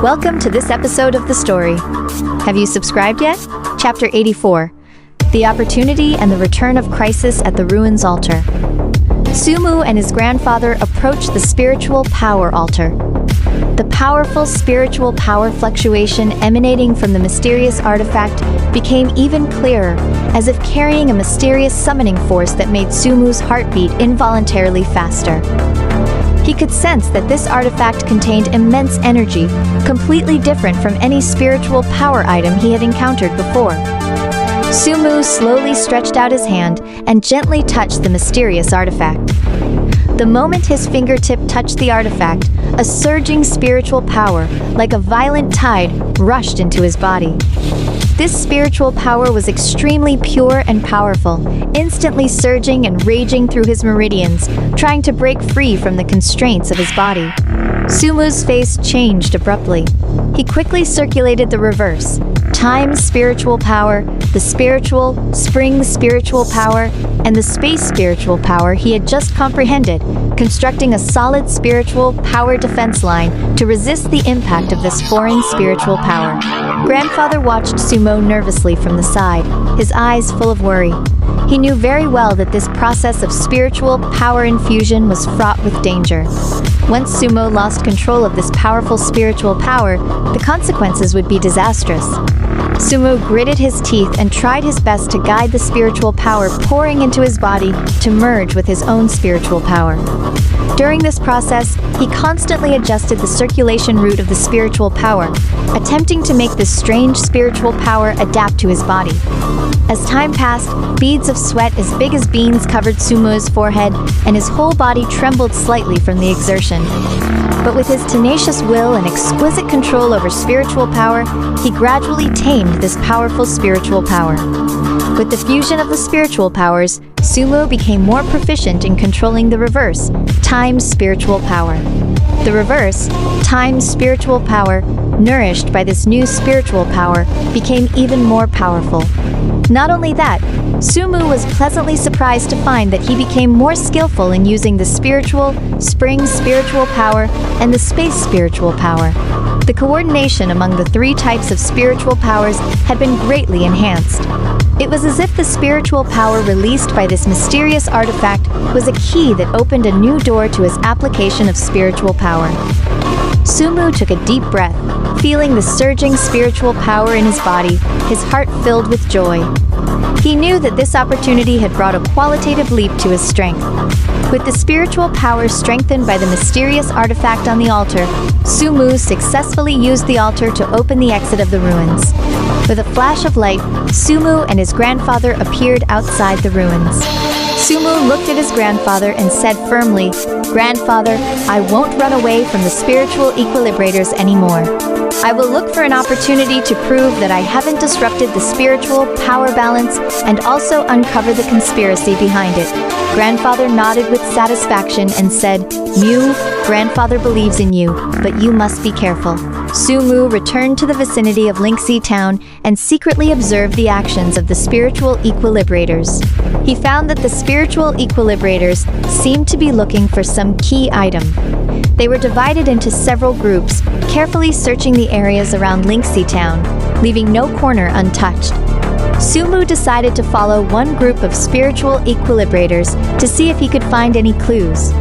Welcome to this episode of The Story. Have you subscribed yet? Chapter 84. The Opportunity and the Return of Crisis at the Ruins Altar. Sumu and his grandfather approached the spiritual power altar. The powerful spiritual power fluctuation emanating from the mysterious artifact became even clearer, as if carrying a mysterious summoning force that made Sumu's heartbeat involuntarily faster. He could sense that this artifact contained immense energy, completely different from any spiritual power item he had encountered before. Sumu slowly stretched out his hand and gently touched the mysterious artifact. The moment his fingertip touched the artifact, a surging spiritual power, like a violent tide, rushed into his body. This spiritual power was extremely pure and powerful, instantly surging and raging through his meridians, trying to break free from the constraints of his body. Sumu's face changed abruptly. He quickly circulated the reverse: time spiritual power, the spiritual, spring spiritual power, and the space spiritual power he had just comprehended, constructing a solid spiritual power defense line to resist the impact of this foreign spiritual power. Grandfather watched Sumu nervously from the side, his eyes full of worry. He knew very well that this process of spiritual power infusion was fraught with danger. Once Sumu lost control of this powerful spiritual power, the consequences would be disastrous. Sumu gritted his teeth and tried his best to guide the spiritual power pouring into his body to merge with his own spiritual power. During this process, he constantly adjusted the circulation route of the spiritual power, attempting to make this strange spiritual power adapt to his body. As time passed, beads of sweat as big as beans covered Sumu's forehead, and his whole body trembled slightly from the exertion. But with his tenacious will and exquisite control over spiritual power, he gradually tamed this powerful spiritual power. With the fusion of the spiritual powers, Sumu became more proficient in controlling the reverse, time spiritual power. The reverse, time spiritual power, nourished by this new spiritual power, became even more powerful. Not only that, Sumu was pleasantly surprised to find that he became more skillful in using the spiritual, spring spiritual power, and the space spiritual power. The coordination among the three types of spiritual powers had been greatly enhanced. It was as if the spiritual power released by this mysterious artifact was a key that opened a new door to his application of spiritual power. Sumu took a deep breath, feeling the surging spiritual power in his body, his heart filled with joy. He knew that this opportunity had brought a qualitative leap to his strength. With the spiritual power strengthened by the mysterious artifact on the altar, Sumu successfully used the altar to open the exit of the ruins. With a flash of light, Sumu and his grandfather appeared outside the ruins. Sumu looked at his grandfather and said firmly, "Grandfather, I won't run away from the spiritual equilibrators anymore. I will look for an opportunity to prove that I haven't disrupted the spiritual power balance and also uncover the conspiracy behind it." Grandfather nodded with satisfaction and said, "Mew, grandfather believes in you, but you must be careful." Sumu returned to the vicinity of Linksea Town and secretly observed the actions of the spiritual equilibrators. He found that the spiritual equilibrators seemed to be looking for some key item. They were divided into several groups, carefully searching the areas around Linksea Town, leaving no corner untouched. Sumu decided to follow one group of spiritual equilibrators to see if he could find any clues.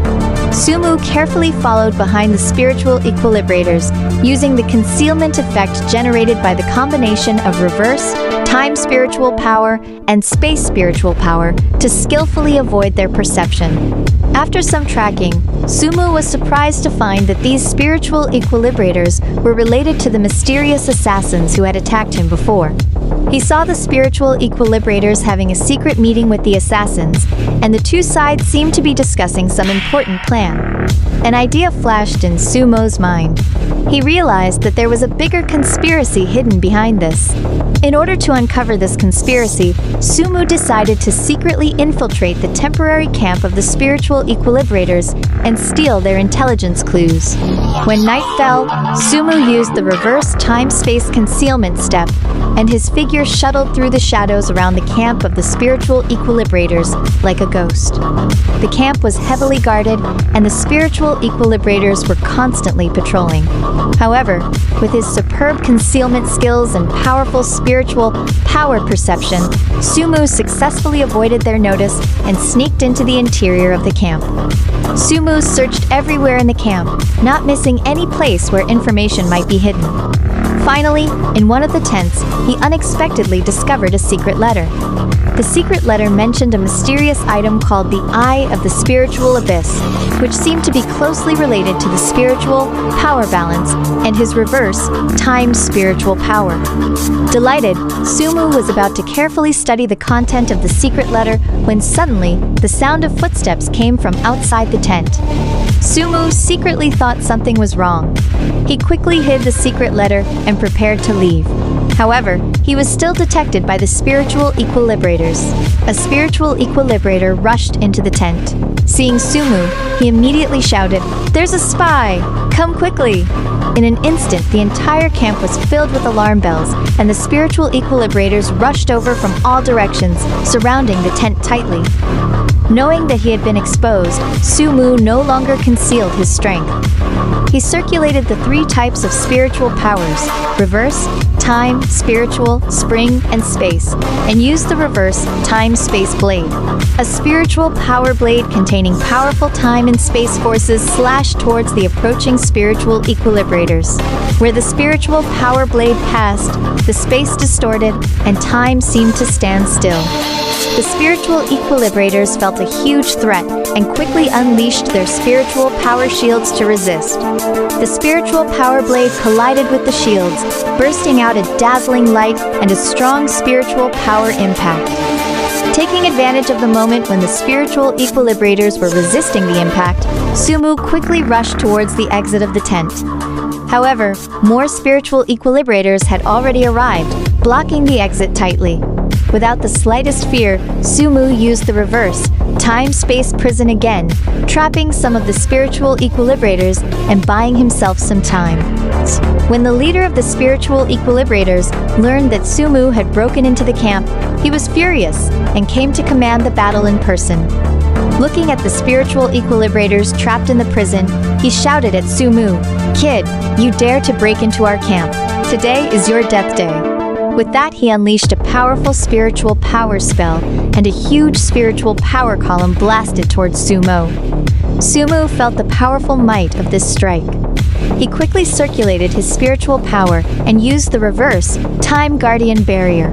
Sumu carefully followed behind the spiritual equilibrators, using the concealment effect generated by the combination of reverse, time spiritual power, and space spiritual power to skillfully avoid their perception. After some tracking, Sumu was surprised to find that these spiritual equilibrators were related to the mysterious assassins who had attacked him before. He saw the spiritual equilibrators having a secret meeting with the assassins, and the two sides seemed to be discussing some important plan. An idea flashed in Sumu's mind. He realized that there was a bigger conspiracy hidden behind this. In order to uncover this conspiracy, Sumu decided to secretly infiltrate the temporary camp of the spiritual equilibrators and steal their intelligence clues. When night fell, Sumu used the reverse time-space concealment step, and his figure shuttled through the shadows around the camp of the spiritual equilibrators like a ghost. The camp was heavily guarded, and the spiritual spiritual equilibrators were constantly patrolling. However, with his superb concealment skills and powerful spiritual power perception, Sumu successfully avoided their notice and sneaked into the interior of the camp. Sumu searched everywhere in the camp, not missing any place where information might be hidden. Finally, in one of the tents, he unexpectedly discovered a secret letter. The secret letter mentioned a mysterious item called the Eye of the Spiritual Abyss, which seemed to be closely related to the spiritual power balance and his reverse, time spiritual power. Delighted, Sumu was about to carefully study the content of the secret letter when suddenly the sound of footsteps came from outside the tent. Sumu secretly thought something was wrong. He quickly hid the secret letter and prepared to leave. However, he was still detected by the spiritual equilibrators. A spiritual equilibrator rushed into the tent. Seeing Sumu, he immediately shouted, "There's a spy! Come quickly!" In an instant, the entire camp was filled with alarm bells, and the spiritual equilibrators rushed over from all directions, surrounding the tent tightly. Knowing that he had been exposed, Sumu no longer concealed his strength. He circulated the 3 types of spiritual powers: reverse, time, spiritual, spring, and space, and used the reverse, time-space blade. A spiritual power blade containing powerful time and space forces slashed towards the approaching spiritual equilibrators. Where the spiritual power blade passed, the space distorted, and time seemed to stand still. The spiritual equilibrators felt a huge threat and quickly unleashed their spiritual power shields to resist. The spiritual power blade collided with the shields, bursting out a dazzling light and a strong spiritual power impact. Taking advantage of the moment when the spiritual equilibrators were resisting the impact, Sumu quickly rushed towards the exit of the tent. However, more spiritual equilibrators had already arrived, blocking the exit tightly. Without the slightest fear, Sumu used the reverse, time-space prison again, trapping some of the spiritual equilibrators and buying himself some time. When the leader of the spiritual equilibrators learned that Sumu had broken into the camp, he was furious and came to command the battle in person. Looking at the spiritual equilibrators trapped in the prison, he shouted at Sumu, "Kid, you dare to break into our camp. Today is your death day." With that, he unleashed a powerful spiritual power spell, and a huge spiritual power column blasted towards Sumo. Sumu felt the powerful might of this strike. He quickly circulated his spiritual power and used the reverse, Time Guardian Barrier.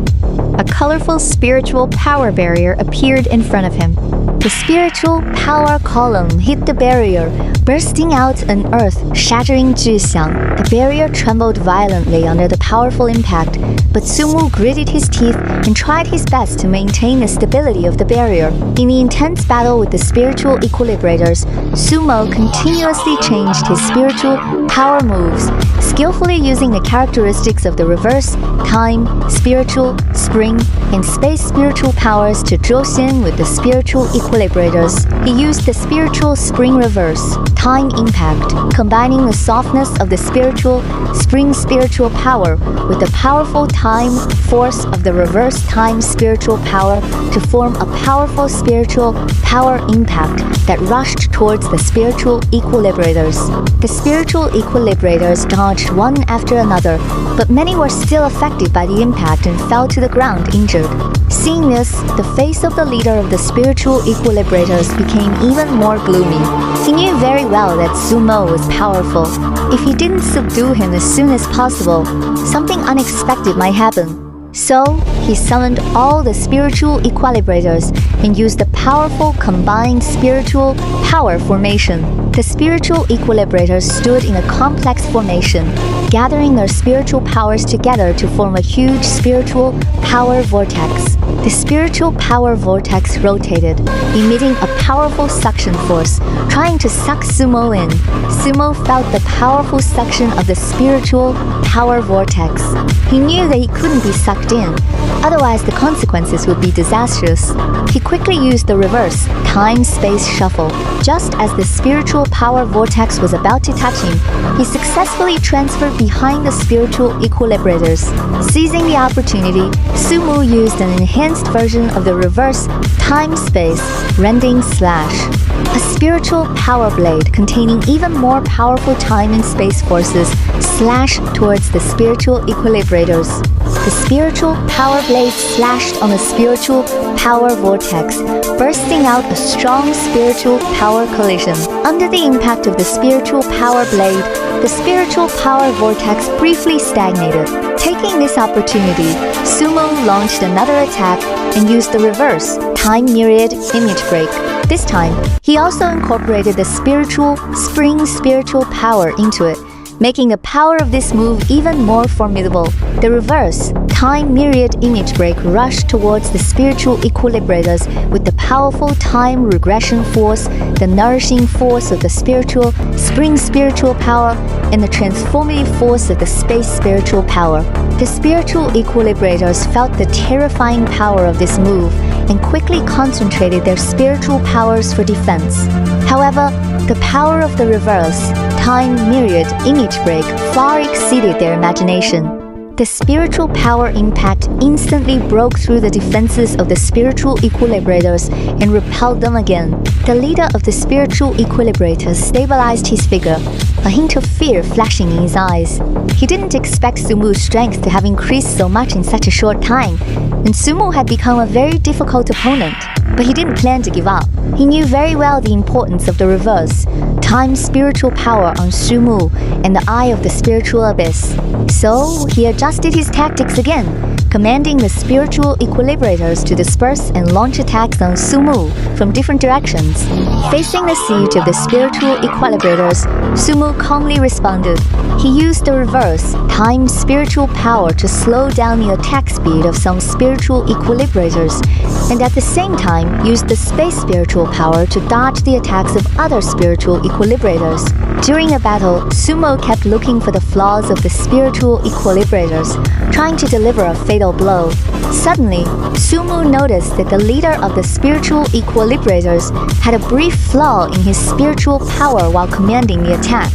A colorful spiritual power barrier appeared in front of him. The spiritual power column hit the barrier, bursting out an earth-shattering 巨响. The barrier trembled violently under the powerful impact, but Sumu gritted his teeth and tried his best to maintain the stability of the barrier. In the intense battle with the spiritual equilibrators, Sumo continuously changed his spiritual power moves, skillfully using the characteristics of the reverse, time, spiritual, spring, and space spiritual powers to Zhou with the spiritual equilibrators. He used the spiritual spring reverse, time impact, combining the softness of the spiritual spring spiritual power with the powerful time force of the reverse time spiritual power to form a powerful spiritual power impact that rushed towards the spiritual equilibrators. The spiritual equilibrators dodged one after another, but many were still affected by the impact and fell to the ground injured. Seeing this, the face of the leader of the spiritual equilibrators became even more gloomy. He knew very well that Sumo was powerful. If he didn't subdue him as soon as possible, something unexpected might happen. So, he summoned all the spiritual equilibrators and used the powerful combined spiritual power formation. The spiritual equilibrators stood in a complex formation, gathering their spiritual powers together to form a huge spiritual power vortex. The spiritual power vortex rotated, emitting a powerful suction force, trying to suck Sumo in. Sumo felt the powerful suction of the spiritual power vortex. He knew that he couldn't be sucked in, otherwise the consequences would be disastrous. He quickly used the reverse, time-space shuffle. Just as the spiritual power vortex was about to touch him, he successfully transferred behind the spiritual equilibrators. Seizing the opportunity, Sumu used an enhanced version of the reverse time-space rending slash, a spiritual power blade containing even more powerful time and space forces slashed towards the spiritual equilibrators. The spiritual power blade slashed on the spiritual power vortex, bursting out a strong spiritual power collision. Under the impact of the spiritual power blade, the spiritual power vortex briefly stagnated. Taking this opportunity, Sumo launched another attack and used the reverse time myriad image break. This time, he also incorporated the spiritual power into it, making the power of this move even more formidable. The reverse time myriad image break rushed towards the spiritual equilibrators with the powerful time regression force, the nourishing force of the spiritual power, and the transformative force of the space spiritual power. The spiritual equilibrators felt the terrifying power of this move and quickly concentrated their spiritual powers for defense. However, the power of the reverse time myriad image break far exceeded their imagination. The spiritual power impact instantly broke through the defenses of the spiritual equilibrators and repelled them again. The leader of the spiritual equilibrators stabilized his figure, a hint of fear flashing in his eyes. He didn't expect Sumu's strength to have increased so much in such a short time, and Sumu had become a very difficult opponent. But he didn't plan to give up. He knew very well the importance of the reverse time spiritual power on Sumu and the eye of the spiritual abyss. So he adjusted his tactics again, commanding the spiritual equilibrators to disperse and launch attacks on Sumu from different directions. Facing the siege of the spiritual equilibrators, Sumu calmly responded. He used the reverse time spiritual power to slow down the attack speed of some spiritual equilibrators, and at the same time used the space spiritual power to dodge the attacks of other spiritual equilibrators. During the battle, Sumo kept looking for the flaws of the spiritual equilibrators, trying to deliver a fatal blow. Suddenly, Sumu noticed that the leader of the spiritual equilibrators had a brief flaw in his spiritual power while commanding the attack.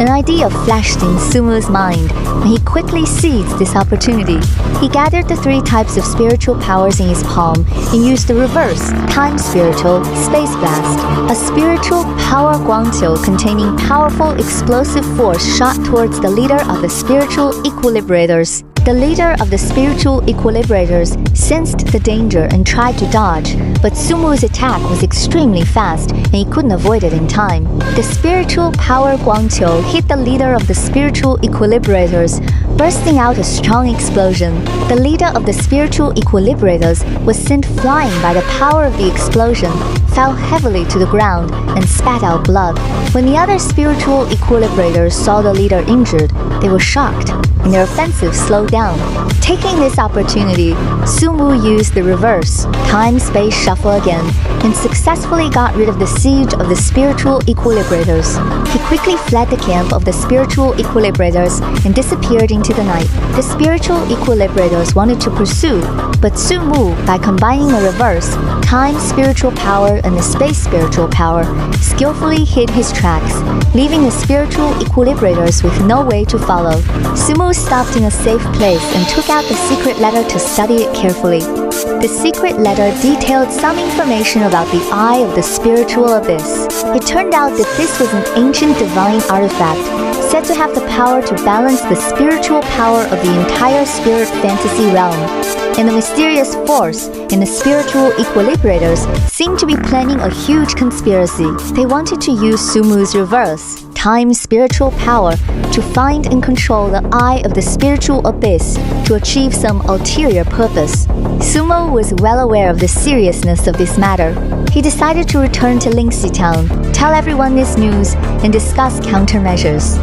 An idea flashed in Sumu's mind, and he quickly seized this opportunity. He gathered the 3 types of spiritual powers in his palm and used the reverse time spiritual space blast, a spiritual power guangqiu containing powerful explosive force shot towards the leader of the spiritual equilibrators. The leader of the spiritual equilibrators sensed the danger and tried to dodge, but Sumu's attack was extremely fast and he couldn't avoid it in time. The spiritual power guangqiu hit the leader of the spiritual equilibrators, bursting out a strong explosion. The leader of the spiritual equilibrators was sent flying by the power of the explosion, fell heavily to the ground, and spat out blood. When the other spiritual equilibrators saw the leader injured, they were shocked, and their offensive slowed down. Taking this opportunity, Sumu used the reverse time-space shuffle again and successfully got rid of the siege of the spiritual equilibrators. He quickly fled the camp of the spiritual equilibrators and disappeared into the night. The spiritual equilibrators wanted to pursue, but Sumu, by combining the reverse time spiritual power and the space spiritual power, skillfully hid his tracks, leaving the spiritual equilibrators with no way to follow. Sumu stopped in a safe place and took out the secret letter to study it carefully. The secret letter detailed some information about the eye of the spiritual abyss. It turned out that this was an ancient divine artifact, said to have the power to balance the spiritual power of the entire spirit fantasy realm. And the mysterious force in the spiritual equilibrators seemed to be planning a huge conspiracy. They wanted to use Sumu's reverse time spiritual power to find and control the eye of the spiritual abyss to achieve some ulterior purpose. Sumo was well aware of the seriousness of this matter. He decided to return to Lingxi Town, tell everyone this news, and discuss countermeasures.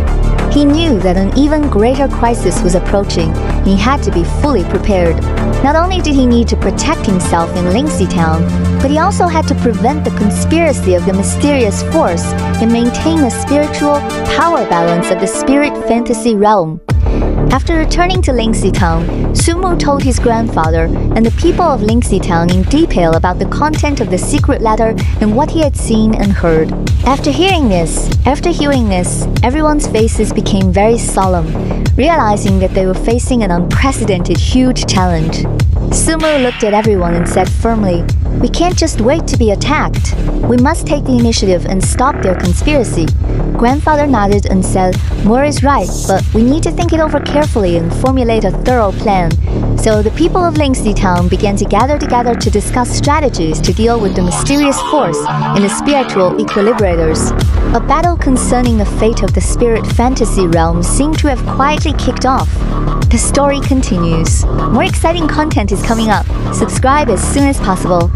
He knew that an even greater crisis was approaching, and he had to be fully prepared. Not only did he need to protect himself in Lingxi Town, but he also had to prevent the conspiracy of the mysterious force and maintain the spiritual power balance of the spirit fantasy realm. After returning to Lingxi Town, Sumu told his grandfather and the people of Lingxi Town in detail about the content of the secret letter and what he had seen and heard. After hearing this, everyone's faces became very solemn, realizing that they were facing an unprecedented huge challenge. Sumu looked at everyone and said firmly, "We can't just wait to be attacked. We must take the initiative and stop their conspiracy." Grandfather nodded and said, "Moore is right, but we need to think it over carefully and formulate a thorough plan." So the people of Lingxi Town began to gather together to discuss strategies to deal with the mysterious force in the spiritual equilibrators. A battle concerning the fate of the spirit fantasy realm seemed to have quietly kicked off. The story continues. More exciting content is coming up. Subscribe as soon as possible.